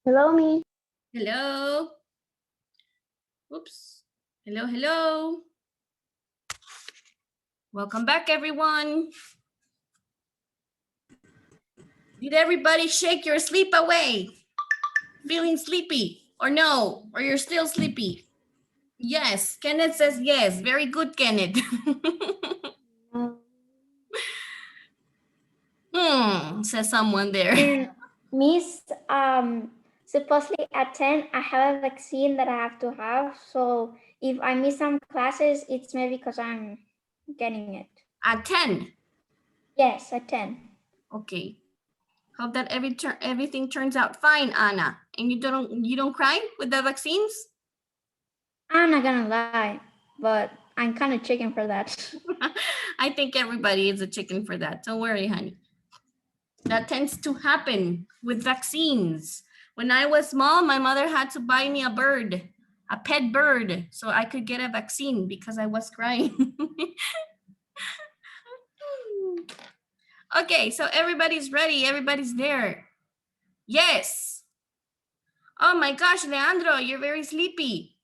Hello, me. Hello. Oops. Hello, hello. Welcome back, everyone. Did everybody shake your sleep away? Feeling sleepy or no? Or you're still sleepy? Yes. Kenneth says yes. Very good, Kenneth. Says someone there. And Miss, supposedly at 10, I have a vaccine that I have to have. So if I miss some classes, it's maybe because I'm getting it. At 10. Yes, at 10. Okay. Hope that everything turns out fine, Anna. And you don't cry with the vaccines? I'm not gonna lie, but I'm kind of chicken for that. I think everybody is a chicken for that. Don't worry, honey. That tends to happen with vaccines. When I was small, my mother had to buy me a bird, a pet bird, so I could get a vaccine because I was crying. Okay, so everybody's ready. Everybody's there. Yes. Oh my gosh, Leandro, you're very sleepy.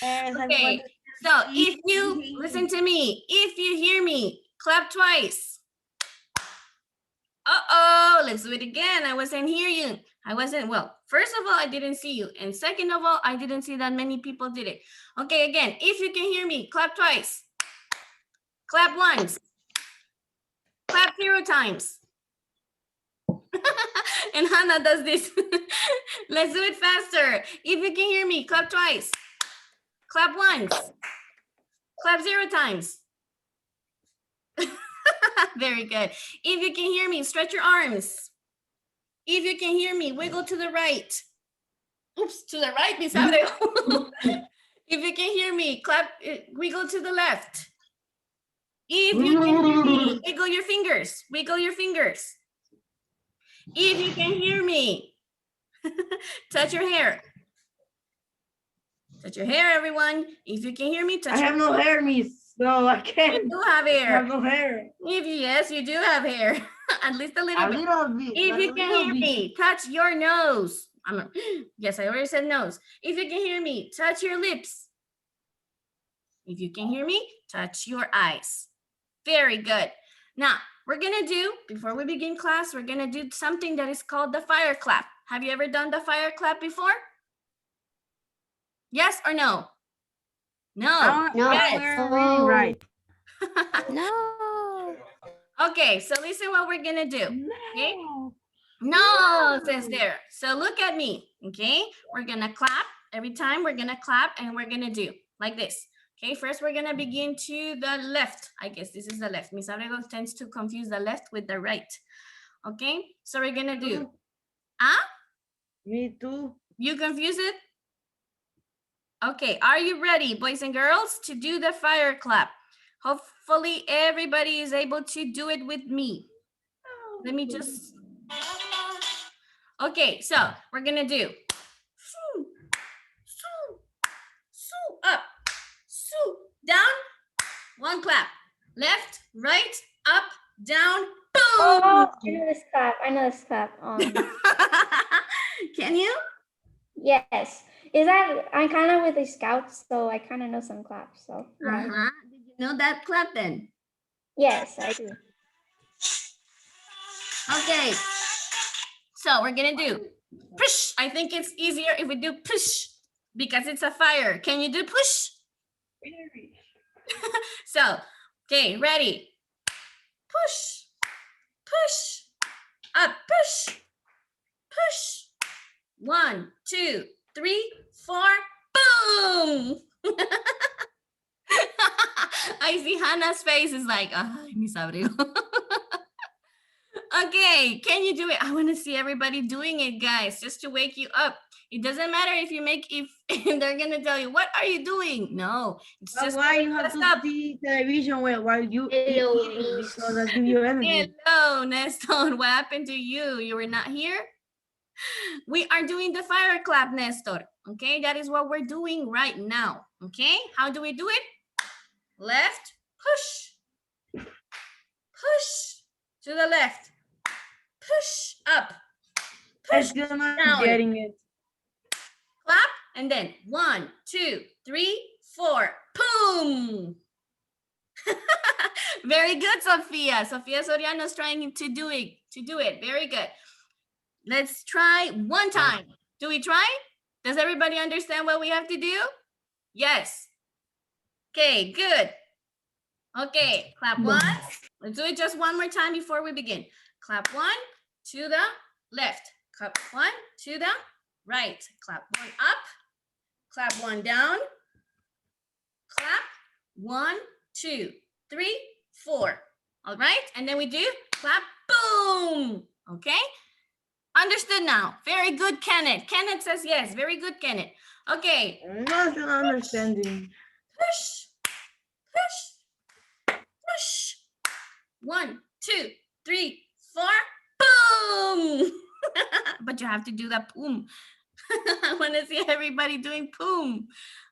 Okay, so if you listen to me, if you hear me, clap twice. Uh-oh, let's do it again. I wasn't hear you. Well, first of all, I didn't see you. And second of all, I didn't see that many people did it. Okay, again, if you can hear me, clap twice. Clap once. Clap 0 times. And Hannah does this. Let's do it faster. If you can hear me, clap twice. Clap once. Clap 0 times. Very good. If you can hear me, stretch your arms. If you can hear me, wiggle to the right. Oops, to the right, Miss Abreu. If you can hear me, clap, wiggle to the left. If you can hear me, wiggle your fingers. Wiggle your fingers. If you can hear me, touch your hair. Touch your hair, everyone. If you can hear me, touch your hair. I have no hair, Miss. No, I can't. You do have I hair. have no hair. Yes, you do have hair. At least a little A bit. little bit. If you can hear me, touch your nose. Yes, I already said nose. If you can hear me, touch your lips. If you can hear me, touch your eyes. Very good. Now, we're gonna do, before we begin class, we're gonna do something that is called the fire clap. Have you ever done the fire clap before? Yes or no? No. No. Yes. We're reading right. No. Okay, so listen what we're gonna do. Okay? No. No, says there. So look at me, okay? We're gonna clap. Every time we're gonna clap and we're gonna do like this. Okay, first we're gonna begin to the left. I guess this is the left. Miss Abrego tends to confuse the left with the right. Okay, so we're gonna do, Me too. You confuse it? Okay, are you ready, boys and girls, to do the fire clap? Hopefully everybody is able to do it with me. Let me just, okay, so we're gonna do up, down, one clap, left, right, up, down, boom. Oh, I know this clap. I know this clap. Can you? Yes. Is that, I'm kind of with the scouts, so I kind of know some claps. So yeah. Did you know that clap then? Yes, I do. Okay, so we're gonna do push. I think it's easier if we do push because it's a fire. Can you do push? So, okay, ready? Push, push, up, push, push. 1, 2, 3, 4, boom! I see Hannah's face is like, ay, Miss Abreu. Okay, can you do it? I want to see everybody doing it, guys, just to wake you up. It doesn't matter if they're gonna tell you, what are you doing? No, it's But just why you have to see television while you Hello, eat Miss. because that give you energy. Hello, Nestor. What happened to you? You were not here? We are doing the fire clap, Nestor. Okay, that is what we're doing right now. Okay, how do we do it? Left, push. Push to the left. push up, I'm push still not down, getting it. clap, and then 1, 2, 3, 4, boom. Very good, Sophia. Sophia Soriano is trying to do it. Very good. Let's try one time. Do we try? Does everybody understand what we have to do? Yes. Okay, good. Okay, clap once. Let's do it just one more time before we begin. Clap 1 to the left. Clap 1 to the right. Clap 1 up. Clap 1 down. Clap 1, 2, 3, 4. All right, and then we do clap, boom. Okay, understood now. Very good, Kenneth. Kenneth says yes. Very good, Kenneth. Okay. I'm not understanding. Push, push, push. 1, 2, 3, 4, boom. But you have to do that boom. I want to see everybody doing boom.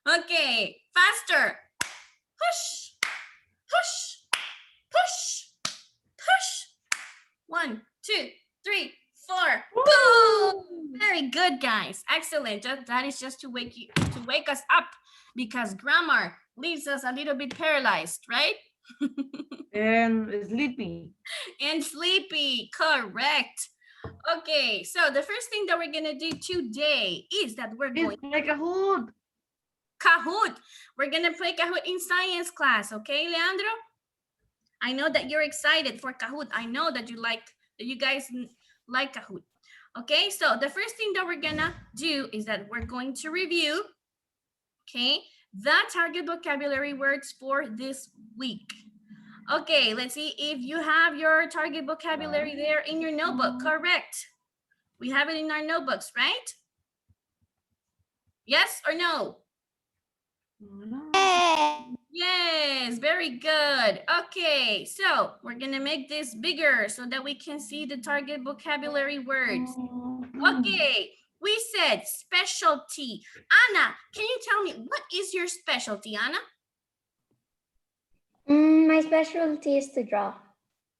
Okay, faster. Push, push, push, push. 1, 2, 3, 4, boom. Very good, guys. Excellent. That is just to wake us up, because grammar leaves us a little bit paralyzed, right? And sleepy. And sleepy, correct. Okay, so the first thing that we're gonna do today is that we're going It's like a hood. Kahoot. We're gonna play Kahoot in science class, okay, Leandro? I know that you're excited for Kahoot. I know that you guys like Kahoot. Okay, so the first thing that we're gonna do is that we're going to review, okay, the target vocabulary words for this week. Okay, let's see if you have your target vocabulary there in your notebook. Correct. We have it in our notebooks, right? Yes or no? Yes, very good. Okay, so we're gonna make this bigger so that we can see the target vocabulary words. Okay, we said specialty. Anna, can you tell me what is your specialty, Anna? My specialty is to draw.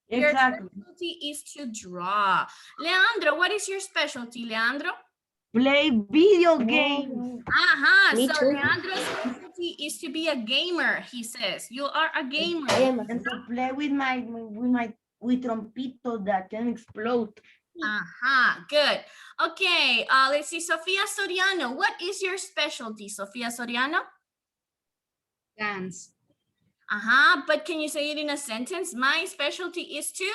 Your Exactly. specialty is to draw. Leandro, what is your specialty, Leandro? Play video games. Me So too. Leandro's specialty is to be a gamer, he says. You are a gamer. And to play with with trompito that can explode. Good. Okay, let's see, Sofia Soriano. What is your specialty, Sofia Soriano? Dance. But can you say it in a sentence? My specialty is to?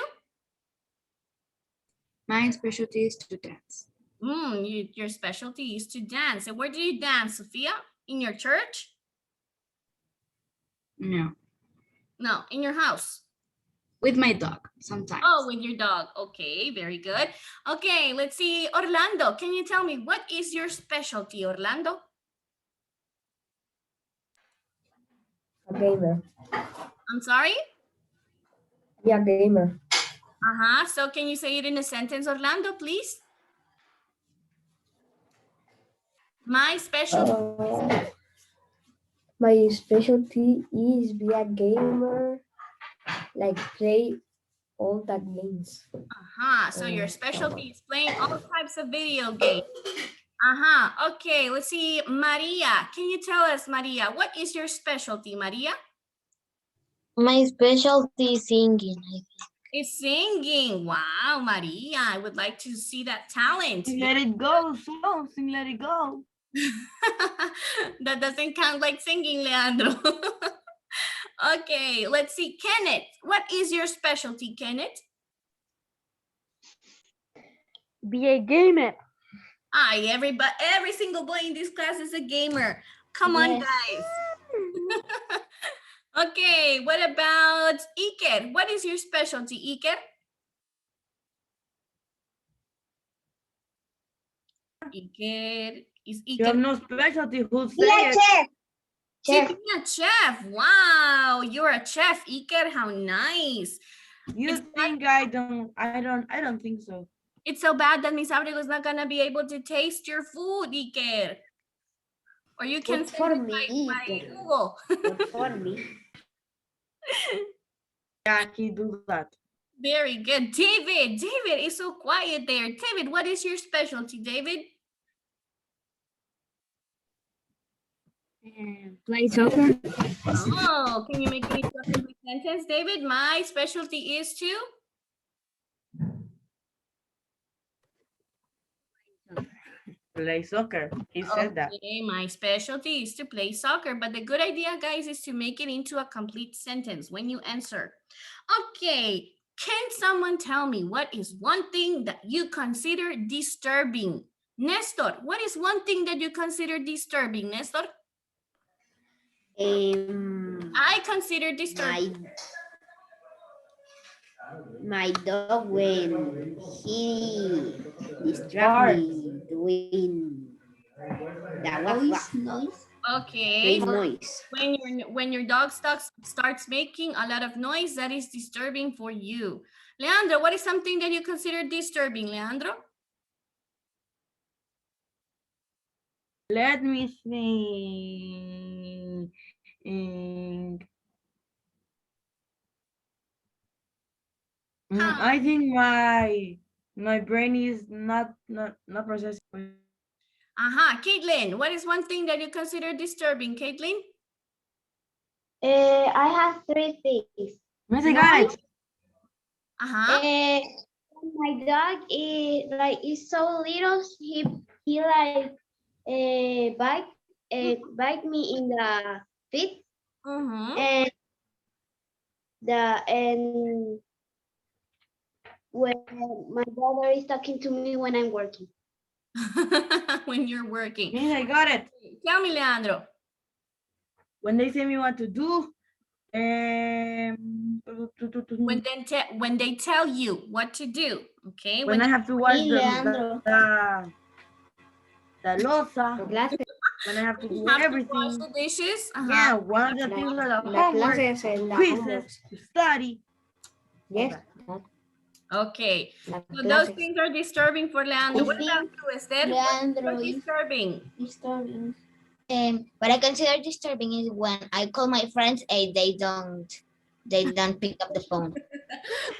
My specialty is to dance. Your specialty is to dance. And where do you dance, Sofia? In your church? No. No, in your house. With my dog, sometimes. Oh, with your dog. Okay, very good. Okay, let's see. Orlando, can you tell me what is your specialty, Orlando? A gamer. I'm sorry? Yeah, gamer. So can you say it in a sentence, Orlando, please? My specialty. My specialty is be a gamer, like play all the games. So your specialty is playing all types of video games. Okay, let's see. Maria, can you tell us, Maria, what is your specialty, Maria? My specialty is singing, I think. It's singing. Wow, Maria, I would like to see that talent. Let it go, so sing, let it go. That doesn't count like singing, Leandro. Okay, let's see. Kenneth, what is your specialty, Kenneth? Be a gamer. Every single boy in this class is a gamer. Come on, guys. Okay, what about Iker? What is your specialty, Iker? Iker, is Iker? You have no specialty, who say it? Chef. A chef. Wow, you're a chef, Iker. How nice. You think I don't think so. It's so bad that Miss Abril is not gonna be able to taste your food, Iker. Or you can send it by Google. For me. Yeah, he do that. Very good. David, David is so quiet there. David, what is your specialty, David? Play soccer. Oh, can you make it into a complete sentence, David? My specialty is to? Play soccer. He said that. Okay, my specialty is to play soccer, but the good idea, guys, is to make it into a complete sentence when you answer. Okay, can someone tell me what is one thing that you consider disturbing? Nestor, what is one thing that you consider disturbing, Nestor? I consider disturbing. My dog when he distract me doing the noise. Okay, Make noise. when your dog starts making a lot of noise, that is disturbing for you. Leandro, what is something that you consider disturbing, Leandro? Let me think. I think my brain is not processing. Caitlin, what is one thing that you consider disturbing, Caitlin? I have three things. Yes, I got it. My dog is so little. He like bite me in the feet, and when my brother is talking to me when I'm working. When you're working. Yes, I got it. Tell me, Leandro. When they say me what to do, When they tell you what to do, okay? when I have to watch the losa, when I have to do Have to everything. wash the dishes. Yeah, one of the things are the La homework, clases, la quizzes, homeworks. to study. Yes. Okay, La so those clases. things are disturbing for Leandro. What about you, Esther? Leandro What's is disturbing? disturbing. What I consider disturbing is when I call my friends and they don't pick up the phone.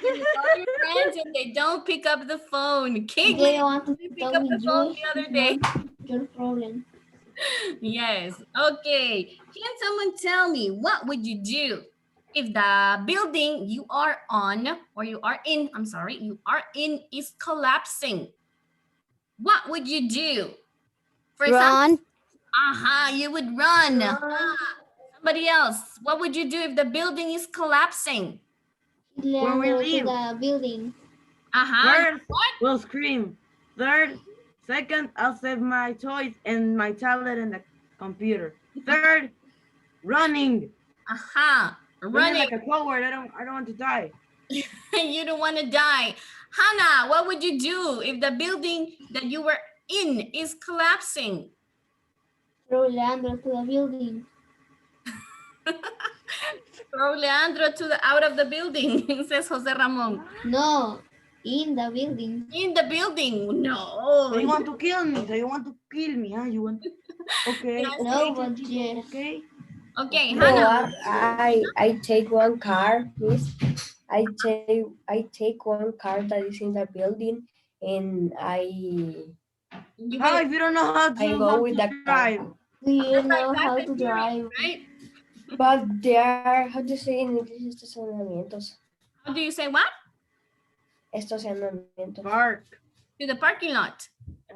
When you call your friends and they don't pick up the phone. They Caitlin, want to you pick talk up the with phone you. the other day. Your problem. Yes. Okay. Can someone tell me what would you do if the building you are on or you are in, I'm sorry, you are in is collapsing? What would you do? For example, you would run. Somebody else, what would you do if the building is collapsing? When we Leandro to leave, the building. first, we'll scream. Third, second, I'll save my toys and my tablet and the computer. Third, running. Running. Like a coward, I don't want to die. You don't want to die. Hannah, what would you do if the building that you were in is collapsing? Throw Leandro to the building. Throw Leandro out of the building, says Jose Ramon. No, in the building. In the building, no. So you want to kill me? Huh? You want? Okay. Yes. No, but yes. Okay. Okay, No, Hannah. I take one car, please. I take one car that is in the building, and How if you don't know how to, go with the drive? car. Do you That's know like how fast to and furious, drive? right? But there are, how to say in English, estacionamientos. How do you say what? Estacionamientos. Park. To the parking lot.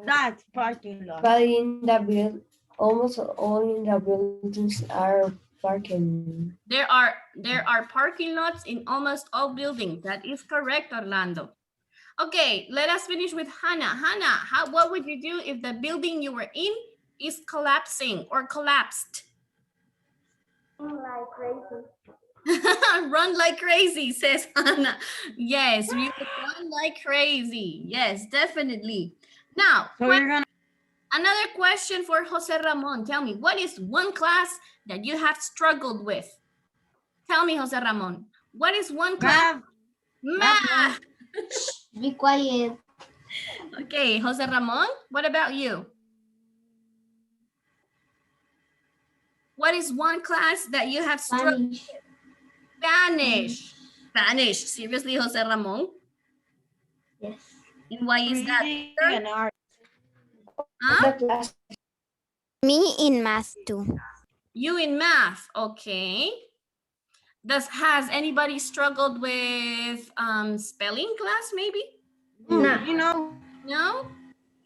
That's parking lot. But in the build, almost all in the buildings are parking. There are parking lots in almost all buildings. That is correct, Orlando. Okay, let us finish with Hannah. Hannah, what would you do if the building you were in is collapsing or collapsed? Like crazy. Run like crazy, says Hannah. Yes, we would run like crazy. Yes, definitely. Now, So you're gonna another question for Jose Ramon. Tell me, what is one class that you have struggled with? Tell me, Jose Ramon. What is one class? Math. Be quiet. Okay, Jose Ramon, what about you? What is one class that you have struggled with? Spanish. Spanish. Spanish. Seriously, Jose Ramon? Yes. And why is that? Reading and art. Huh? The class. Me in math too. You in math, okay. Has anybody struggled with spelling class maybe? No. You know, No?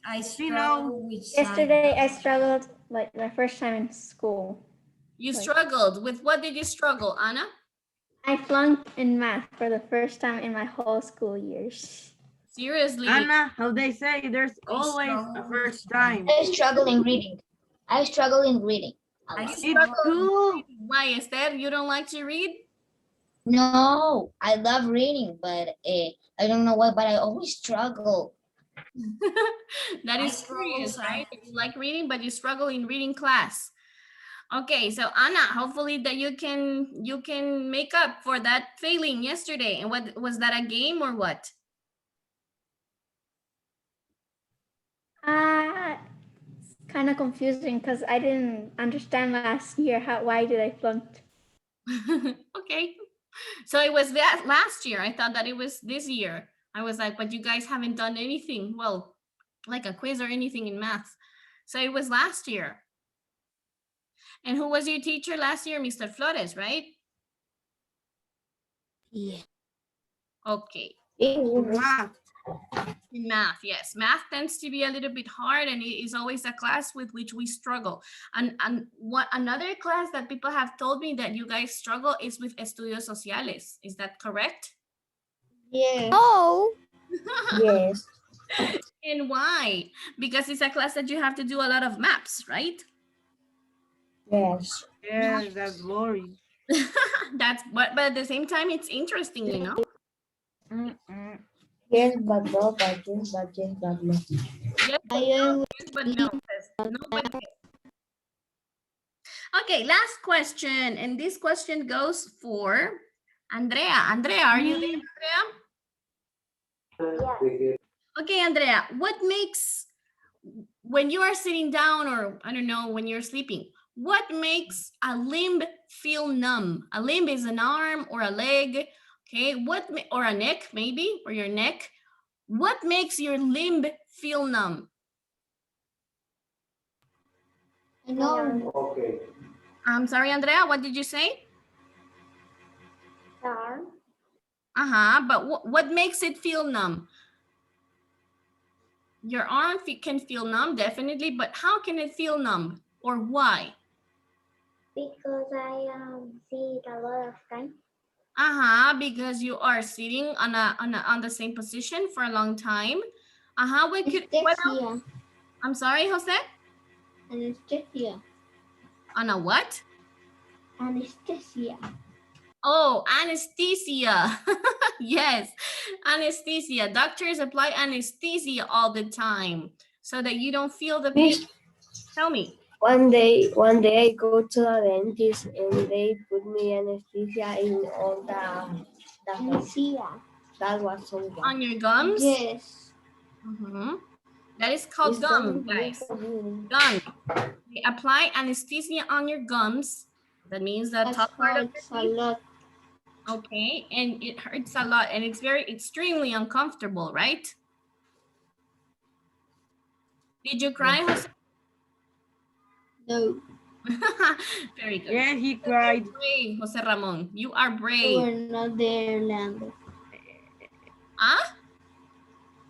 I You know, struggle with Yesterday I struggled like my first time in school. You Like- struggled. With what did you struggle, Anna? I flunked in math for the first time in my whole school years. Seriously? Anna, how they say, there's always a first time. I struggle in reading. I struggle in reading. a I lot. It's cool. Why, Esther? You don't like to read? No, I love reading, but I don't know why, but I always struggle. That I is struggle serious, so right? You like reading, but you struggle in reading class. Okay, so Anna, hopefully that you can make up for that failing yesterday. And what was that, a game or what? It's kind of confusing because I didn't understand last year why did I flunk. Okay, so it was that last year. I thought that it was this year. I was like, but you guys haven't done anything, well, like a quiz or anything in math. So it was last year. And who was your teacher last year? Mr. Flores, right? Yeah. Okay. Math. In math, yes. Math tends to be a little bit hard, and it is always a class with which we struggle. And what another class that people have told me that you guys struggle is with Estudios Sociales. Is that correct? Yeah. Oh, Yes. And why? Because it's a class that you have to do a lot of maps, right? Yes. Yes, that's boring. But at the same time, it's interesting, you know? Yes, but no, but yes, but yes, but no. Yes, but no. No, but yes. Okay, last question. And this question goes for Andrea. Andrea, are you there, Andrea? Okay, Andrea, what makes, when you are sitting down, or I don't know, when you're sleeping, what makes a limb feel numb? A limb is an arm or a leg, okay? Or a neck maybe, or your neck. What makes your limb feel numb? No. I'm sorry, Andrea, what did you say? Arm. But what makes it feel numb? Your arm can feel numb, definitely, but how can it feel numb, or why? Because I see it a lot of time. Because you are sitting on the same position for a long time. What else? I'm sorry, Jose? Anesthesia. On a what? Anesthesia. Oh, anesthesia. Yes, anesthesia. Doctors apply anesthesia all the time so that you don't feel the pain. Tell me. One day I go to the dentist and they put me anesthesia in all the Anesthesia. that was so bad. On your gums? Yes. That is called It's gum, so guys. good. Gum. They apply anesthesia on your gums. That means the top part of your teeth. lot. Okay, and it hurts a lot, and it's extremely uncomfortable, right? Did you cry, Jose? No. Very good. Yeah, he cried. Brave, Jose Ramon. You are brave. Not there, Lando. Huh?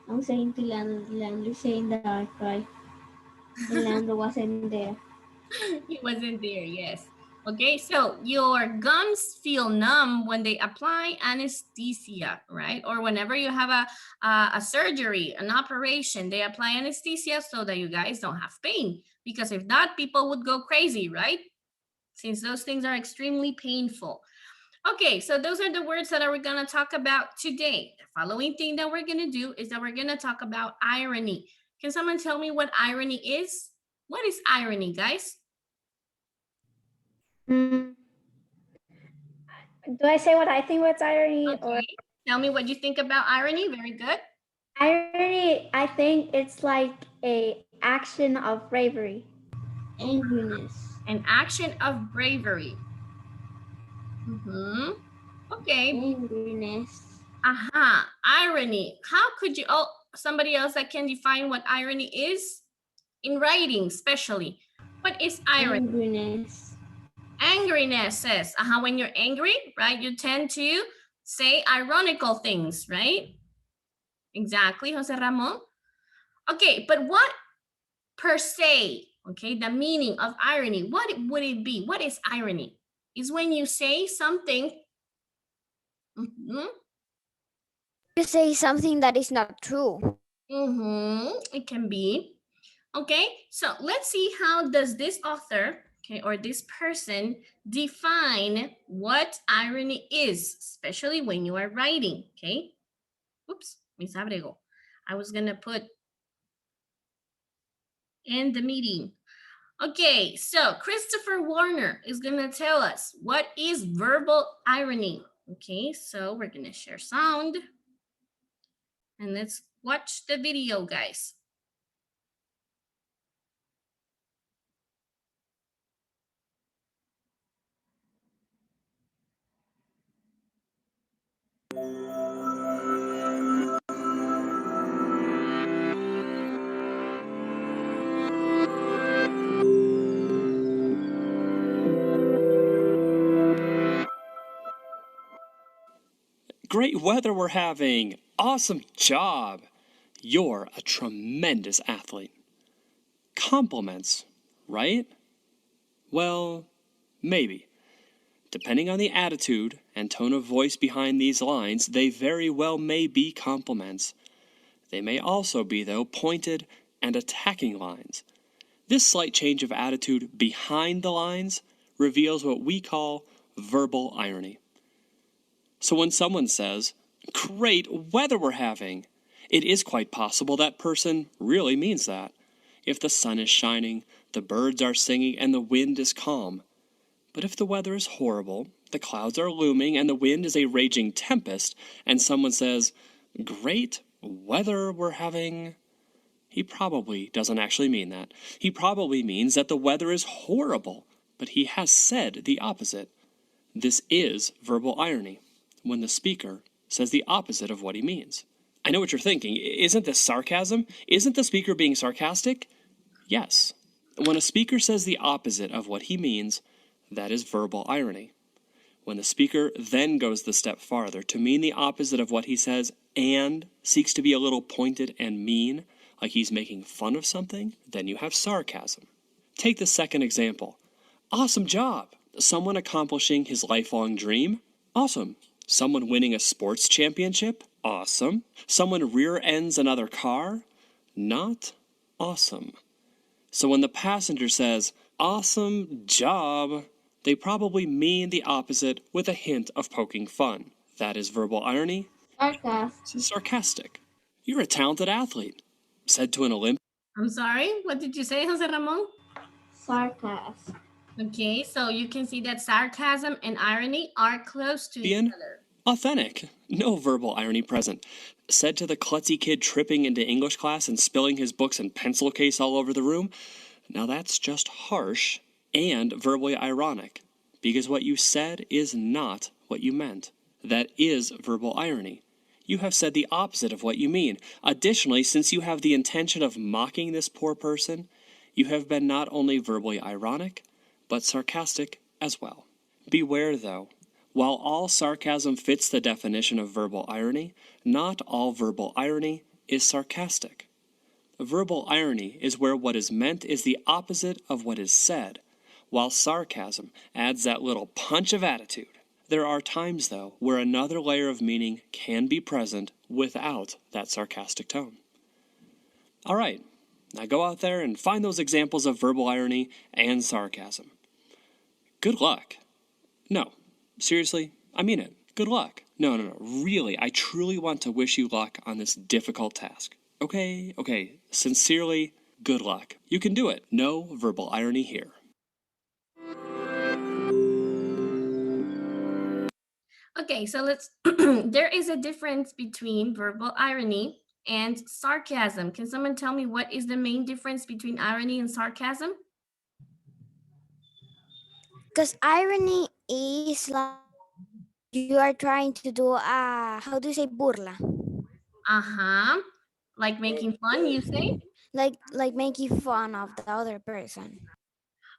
I'm saying to Lando saying that I cried. And Lando wasn't there. He wasn't there, yes. Okay, so your gums feel numb when they apply anesthesia, right? Or whenever you have a surgery, an operation, they apply anesthesia so that you guys don't have pain. Because if not, people would go crazy, right? Since those things are extremely painful. Okay, so those are the words that we're gonna talk about today. The following thing that we're gonna do is that we're gonna talk about irony. Can someone tell me what irony is? What is irony, guys? Do I say what I think what's irony or Okay. Tell me what you think about irony. Very good. irony? I think it's like a action of bravery. Angriness. An action of bravery. Okay. Angriness. Aha, irony. How could you, oh, somebody else that can define what irony is? In writing, especially. What is irony? Angriness. Angriness says, when you're angry, right, you tend to say ironical things, right? Exactly, Jose Ramon. Okay, but what per se, okay, the meaning of irony, what would it be? What is irony? Is when you say something. You say something that is not true. It can be. Okay, so let's see how does this author, okay, or this person define what irony is, especially when you are writing, okay? Oops, Miss Abrego. I was gonna put in the meeting. Okay, so Christopher Warner is gonna tell us what is verbal irony. Okay, so we're gonna share sound and let's watch the video, guys. Great weather we're having. Awesome job. You're a tremendous athlete. Compliments, right? Well, maybe. Depending on the attitude and tone of voice behind these lines, they very well may be compliments. They may also be, though, pointed and attacking lines. This slight change of attitude behind the lines reveals what we call verbal irony. So when someone says, "Great weather we're having," it is quite possible that person really means that. If the sun is shining, the birds are singing, and the wind is calm. But if the weather is horrible, the clouds are looming, and the wind is a raging tempest, and someone says, "Great weather we're having," he probably doesn't actually mean that. He probably means that the weather is horrible, but he has said the opposite. This is verbal irony, when the speaker says the opposite of what he means. I know what you're thinking. Isn't this sarcasm? Isn't the speaker being sarcastic? Yes. When a speaker says the opposite of what he means, that is verbal irony. When the speaker then goes the step farther to mean the opposite of what he says and seeks to be a little pointed and mean, like he's making fun of something, then you have sarcasm. Take the second example. Awesome job. Someone accomplishing his lifelong dream? Awesome. Someone winning a sports championship? Awesome. Someone rear-ends another car? Not awesome. So when the passenger says, "Awesome job," they probably mean the opposite with a hint of poking fun. That is verbal irony. Sarcastic. You're a talented athlete, said to an Olympian. I'm sorry, what did you say, Jose Ramon? Sarcasm. Okay, so you can see that sarcasm and irony are close to each other. Authentic. No verbal irony present. Said to the klutzy kid tripping into English class and spilling his books and pencil case all over the room. Now that's just harsh and verbally ironic, because what you said is not what you meant. That is verbal irony. You have said the opposite of what you mean. Additionally, since you have the intention of mocking this poor person, you have been not only verbally ironic, but sarcastic as well. Beware, though. While all sarcasm fits the definition of verbal irony, not all verbal irony is sarcastic. Verbal irony is where what is meant is the opposite of what is said, while sarcasm adds that little punch of attitude. There are times, though, where another layer of meaning can be present without that sarcastic tone. All right, now go out there and find those examples of verbal irony and sarcasm. Good luck. No, seriously, I mean it. Good luck. No, really, I truly want to wish you luck on this difficult task. Okay, sincerely, good luck. You can do it. No verbal irony here. Okay, so let's, there is a difference between verbal irony and sarcasm. Can someone tell me what is the main difference between irony and sarcasm? Because irony is like you are trying to do how do you say burla? Like making fun, you say? Like making fun of the other person.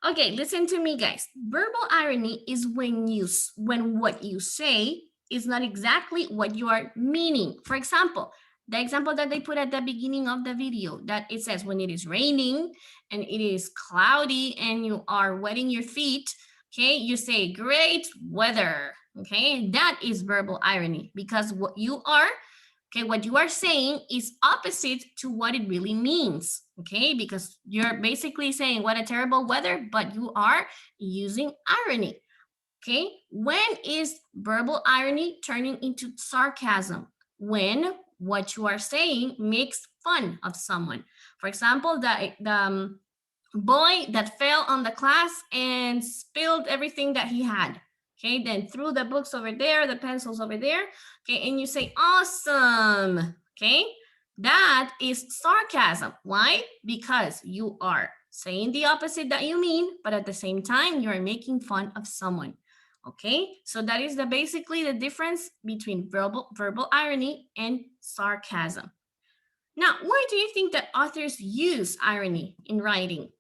Okay, listen to me, guys. Verbal irony is when what you say is not exactly what you are meaning. For example, the example that they put at the beginning of the video, that it says when it is raining and it is cloudy and you are wetting your feet, okay, you say great weather, okay? That is verbal irony because what you are saying is opposite to what it really means, okay? Because you're basically saying what a terrible weather, but you are using irony, okay? When is verbal irony turning into sarcasm? When what you are saying makes fun of someone. For example, the boy that fell on the class and spilled everything that he had. Okay, then threw the books over there, the pencils over there. Okay, and you say, awesome. Okay, that is sarcasm. Why? Because you are saying the opposite that you mean, but at the same time, you are making fun of someone. Okay, so that is basically the difference between verbal irony and sarcasm. Now, why do you think that authors use irony in writing?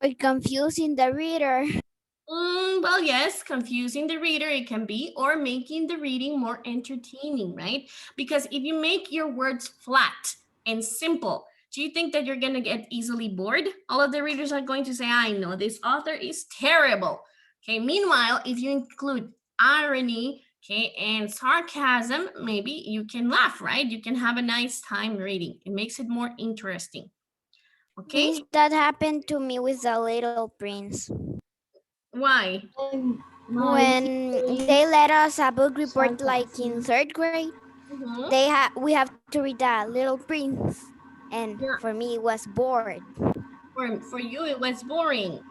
By confusing the reader. Well, yes, confusing the reader it can be, or making the reading more entertaining, right? Because if you make your words flat and simple, do you think that you're going to get easily bored? All of the readers are going to say, I know this author is terrible. Okay, meanwhile, if you include irony, okay, and sarcasm, maybe you can laugh, right? You can have a nice time reading. It makes it more interesting. Okay? That happened to me with The Little Prince. Why? When they let us a book report like in 3rd grade, we have to read The Little Prince, and for me it was bored. For you it was boring.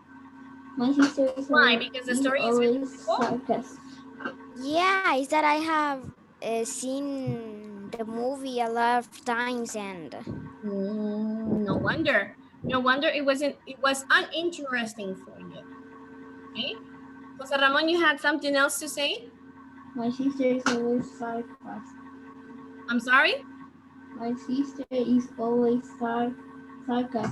My sister is Why? Because the story is always sarcastic. Yeah, it's that I have seen the movie a lot of times, and no wonder it was uninteresting for you. Okay, Jose Ramon, you had something else to say? My sister is always sarcastic. I'm sorry? My sister is always sarcastic.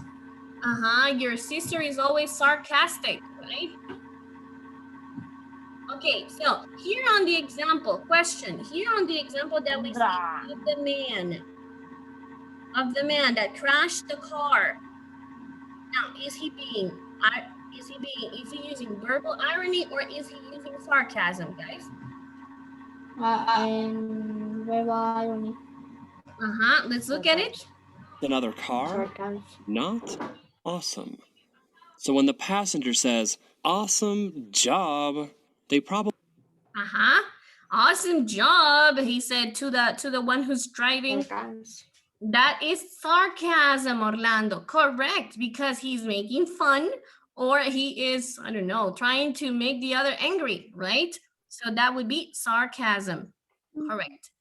Your sister is always sarcastic, right? Okay, so here on the example that we see of the man that crashed the car. Now, is he using verbal irony or is he using sarcasm, guys? Verbal irony. Let's look at it. Another car? Not awesome. So when the passenger says, awesome job, they probably... Awesome job, he said to the one who's driving. That is sarcasm, Orlando. Correct, because he's making fun or he is, I don't know, trying to make the other angry, right? So that would be sarcasm. Correct.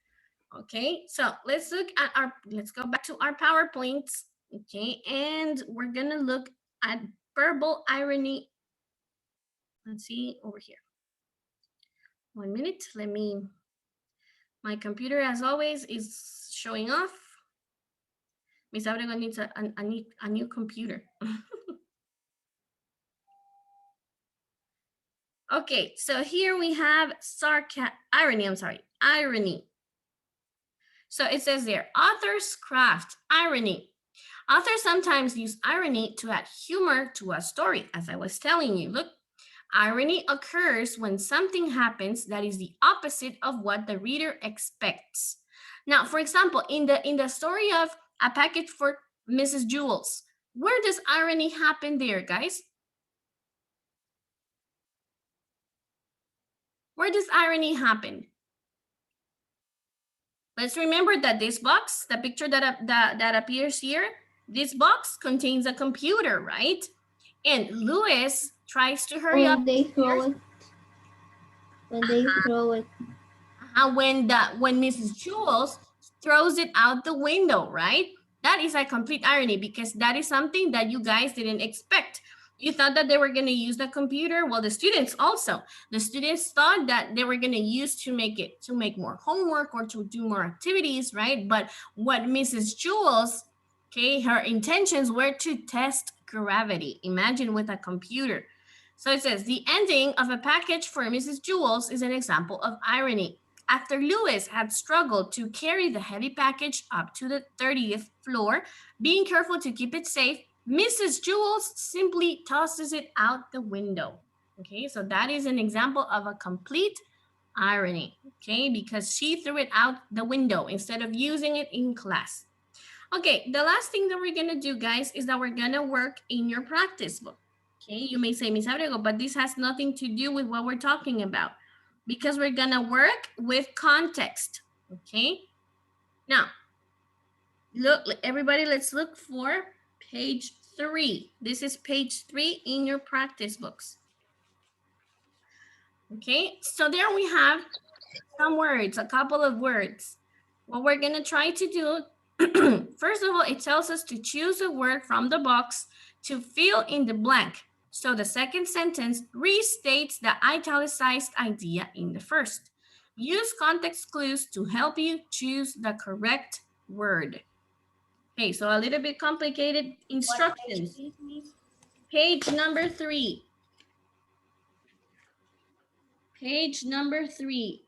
Okay, so let's go back to our PowerPoints. Okay, and we're gonna look at verbal irony. Let's see over here. 1 minute, my computer as always is showing off. Miss Abrego needs a new computer. Okay, so here we have irony. So it says there, authors craft irony. Authors sometimes use irony to add humor to a story, as I was telling you. Look, irony occurs when something happens that is the opposite of what the reader expects. Now, for example, in the story of A Package for Mrs. Jewels, where does irony happen there, guys? Where does irony happen? Let's remember that this box, the picture that appears here, this box contains a computer, right? And Louis tries to hurry up. When they throw it. When Mrs. Jewels throws it out the window, right? That is a complete irony because that is something that you guys didn't expect. You thought that they were going to use the computer? Well, the students also. The students thought that they were going to use to make more homework or to do more activities, right? But what Mrs. Jules, okay, her intentions were to test gravity. Imagine with a computer. So it says, the ending of a package for Mrs. Jules is an example of irony. After Louis had struggled to carry the heavy package up to the 30th floor, being careful to keep it safe, Mrs. Jules simply tosses it out the window. Okay, so that is an example of a complete irony, okay, because she threw it out the window instead of using it in class. Okay, the last thing that we're gonna do, guys, is that we're gonna work in your practice book. Okay, you may say, Miss Abrego, but this has nothing to do with what we're talking about because we're gonna work with context, okay? Now, look, everybody, let's look for page 3. This is page 3 in your practice books. Okay, so there we have some words, a couple of words. What we're gonna try to do, first of all, it tells us to choose a word from the box to fill in the blank. So the second sentence restates the italicized idea in the first. Use context clues to help you choose the correct word. Okay, so a little bit complicated instructions. Page number 3. Page number 3.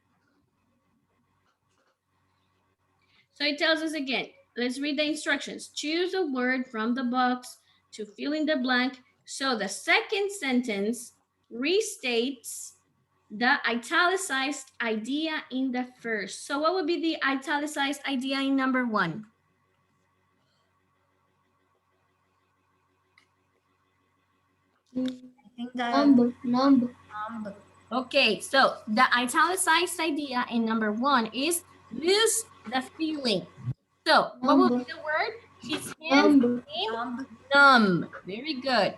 So it tells us again, let's read the instructions. Choose a word from the box to fill in the blank. So the second sentence restates the italicized idea in the first. So what would be the italicized idea in number 1? Number. Okay, so the italicized idea in number 1 is lose the feeling. So what would be the word? His hands became numb. Very good.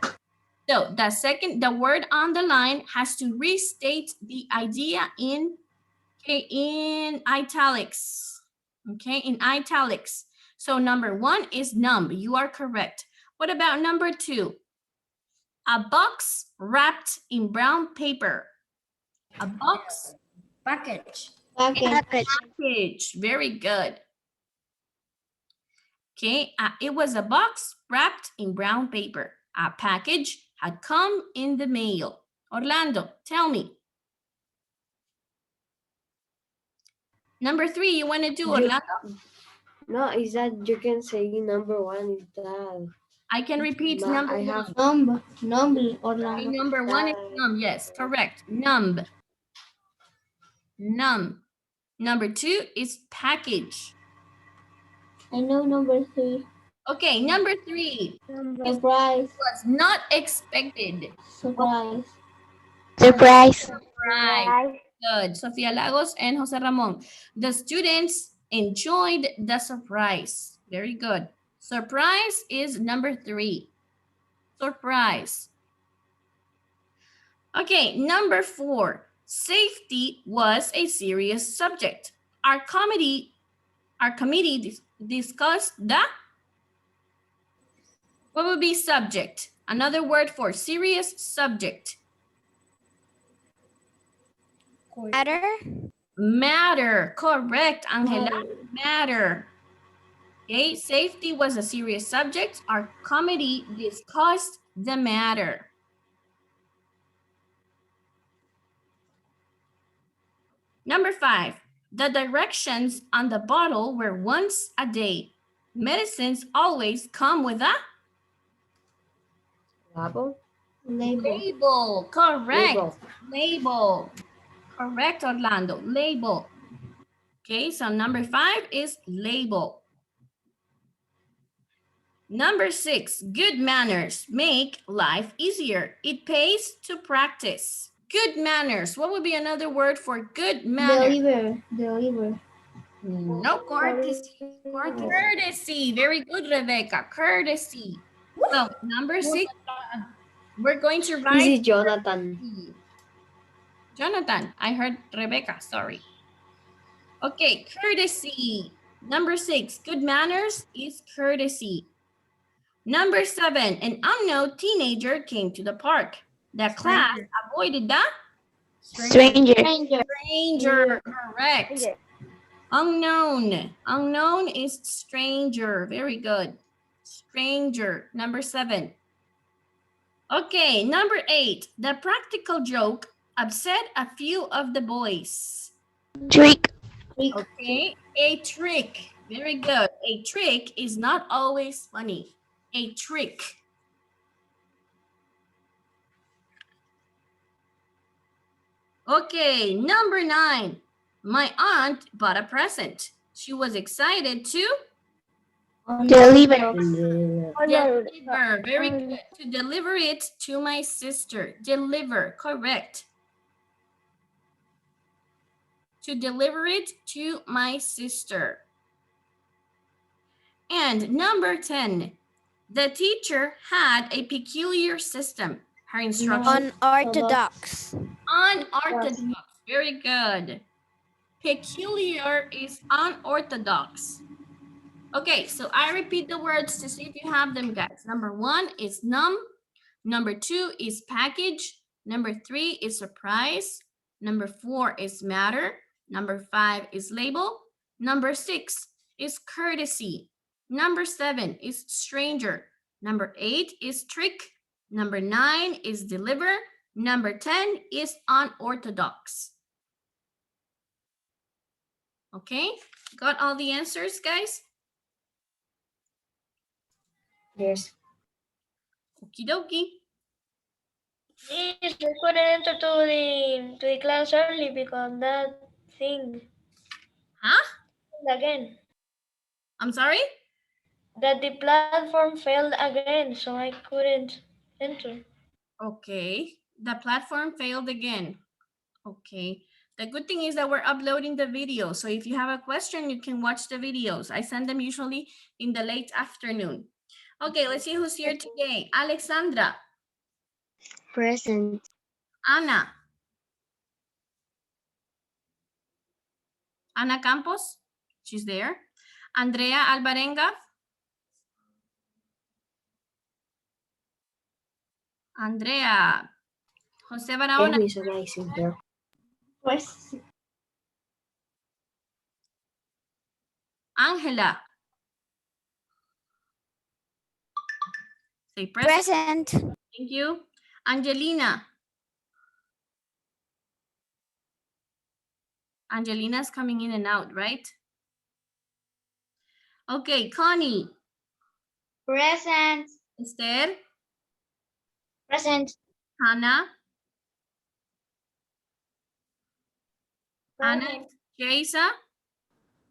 So the word on the line has to restate the idea in italics. Okay, in italics. So number 1 is numb. You are correct. What about number 2? A box wrapped in brown paper. A box. Package. Package. Very good. Okay, it was a box wrapped in brown paper. A package had come in the mail. Orlando, tell me. Number 3, you want to do, Orlando? No, is that you can say number 1 is that. I can repeat number 1. Number, Orlando. Number 1 is numb. Yes, correct. Numb. Numb. Number 2 is package. I know number 3. Okay, number 3. Surprise. Was not expected. Surprise. Right. Good. Sofia Lagos and Jose Ramon. The students enjoyed the surprise. Very good. Surprise is number 3. Surprise. Okay, number 4. Safety was a serious subject. Our committee discussed the, what would be subject? Another word for serious subject. Matter, correct, Angela. Matter. Okay, safety was a serious subject. Our committee discussed the matter. Number 5, the directions on the bottle were once a day. Medicines always come with a label. Correct. Label. Correct, Orlando. Label. Okay, so number 5 is label. Number 6, good manners make life easier. It pays to practice. Good manners. What would be another word for good manners? Deliver. No, courtesy. Courtesy. Very good, Rebecca. Courtesy. So number 6, we're going to write. This is Jonathan. Jonathan, I heard Rebecca, sorry. Okay, courtesy. Number 6, good manners is courtesy. Number 7, an unknown teenager came to the park. The class avoided the Stranger. stranger. Correct. Unknown. Unknown is stranger. Very good. Stranger. Number 7. Okay, number 8. The practical joke upset a few of the boys. Trick. Okay, a trick. Very good. A trick is not always funny. A trick. Okay, number 9. My aunt bought a present. She was excited to Deliver. deliver. Very good. To deliver it to my sister. Deliver. Correct. To deliver it to my sister. And number 10. The teacher had a peculiar system. Her instructions. Unorthodox. Unorthodox. Very good. Peculiar is unorthodox. Okay, so I repeat the words to see if you have them, guys. Number 1 is num. Number 2 is package. Number 3 is surprise. Number 4 is matter. Number 5 is label. Number 6 is courtesy. Number 7 is stranger. Number 8 is trick. Number 9 is deliver. Number 10 is unorthodox. Okay, got all the answers, guys? Yes. Okie dokie. Yes, I couldn't enter to the class early because that thing Huh? again. I'm sorry? That the platform failed again, so I couldn't enter. Okay, the platform failed again. Okay, the good thing is that we're uploading the video. So if you have a question, you can watch the videos. I send them usually in the late afternoon. Okay, let's see who's here today. Alexandra. Present. Ana. Ana Campos. She's there. Andrea Alvarenga. Andrea. Jose Barahona. Pues, Angela. Say present. Present. Thank you. Angelina. Angelina's coming in and out, right? Okay, Connie. Present. Esther. Present. Hannah. Anna. Jaisa.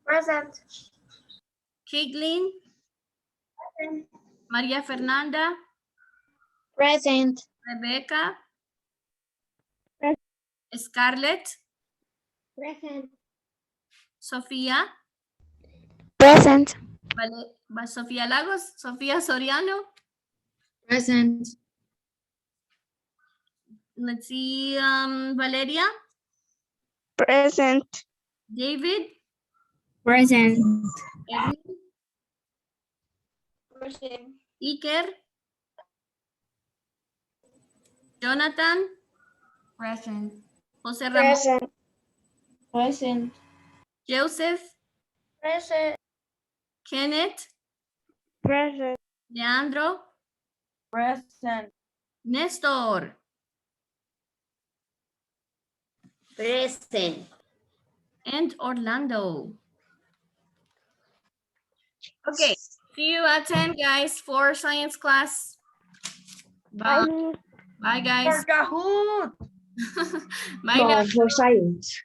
present. Caitlin. Maria Fernanda. Present. Rebecca. Present. Scarlett. Present. Sofía. Present. Sofía Lagos. Sofía Soriano. Present. Let's see, Valeria. Present. David. Present. Edwin. Present. Iker. Jonathan. Present. Jose Ramon. Present. Joseph. Present. Kenneth. Present. Leandro. Present. Nestor. Present. And Orlando. Okay, see you at 10, guys, for science class. Bye. Bye, guys. For Kahoot! Bye now. For science.